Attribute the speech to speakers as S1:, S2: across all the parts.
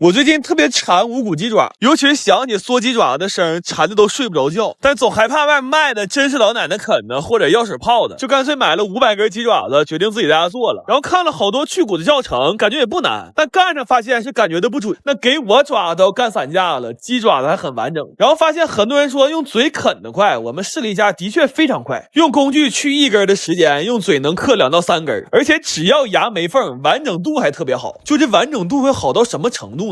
S1: 我最近特別饞無骨雞爪，尤其是想起嗦雞爪的聲，饞的都睡不着覺。但總害怕外面賣的真是老奶奶啃的或者药水泡的，就乾脆買了500根雞爪子，決定自己在家做了。然後看了好多去骨的教程，感覺也不難，但幹上發現是感覺的不準。那給我爪都幹散架了，雞爪子還很完整。然後發現很多人說用嘴啃得快，我們試了一下，的確非常快。用工具去1根的時間，用嘴能嗑2到3根，而且只要牙沒縫，完整度還特別好。就这完整度会好到什麼程度呢？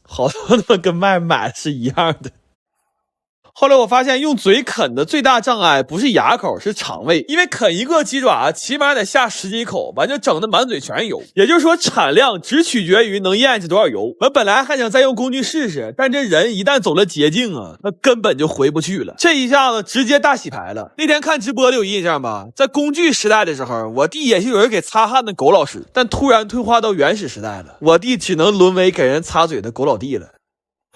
S1: 好多他們跟外面買的是一樣的。後來我發現用嘴啃的最大障礙不是牙口，是腸胃，因為啃一個雞爪起碼得下10幾口，完就整的滿嘴全是油。也就是說產量只取決於能咽下多少油。我本來還想再用工具試試，但這人一旦走了捷徑啊，那根本就回不去了。這一下子直接大洗牌了。那天看直播的有印象吧？在工具時代的時候，我弟也是有人給擦汗的狗老師，但突然退化到原始时代了，我弟只能沦为給人擦嘴的狗老弟了。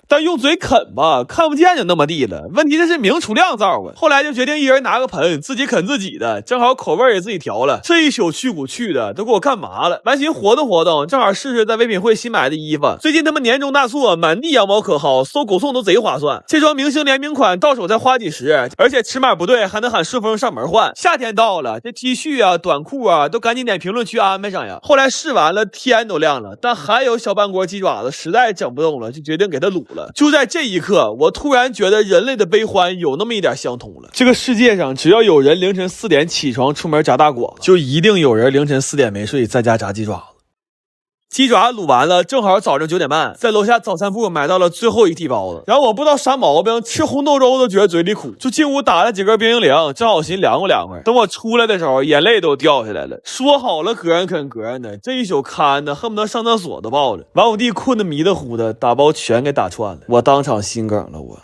S1: 但用嘴啃吧，看不見就那麼地了。問題這是明储量灶啊。後來就決定一人拿個盆，自己啃自己的，正好口味也自己調了。這一宿去骨去的都給我幹麻了。完寻活動活動，正好試試在唯品會新買的衣服。最近他們年終大促，滿地羊毛可薅，搜狗送都賊划算。這雙明星聯名款到手才花幾十，而且尺碼不對還能喊順豐上門換。夏天到了，這 T 恤啊、短褲啊都趕緊點評論區安排上呀。後來試完了，天都亮了，但還有小半鍋雞爪子實在整不動了，就決定給它滷了。就在這一刻，我突然覺得人類的悲歡有那麼一點相通了。這個世界上，只要有人凌晨4點起床出門炸大果，就一定有人凌晨4點沒睡在家炸雞爪子。雞爪滷完了，正好早上9點半，在樓下早餐鋪買到了最後一屉包子。然後我不知道啥毛病，吃紅豆粥都覺得嘴裡苦，就進屋打了幾根冰激凌，正好尋涼快涼快。等我出來的時候，眼淚都掉下來了。說好了個人啃個人的，這一宿看的恨不得上廁所都抱着。完我弟困得迷得糊的，打包全給打串了，我當場心梗了我。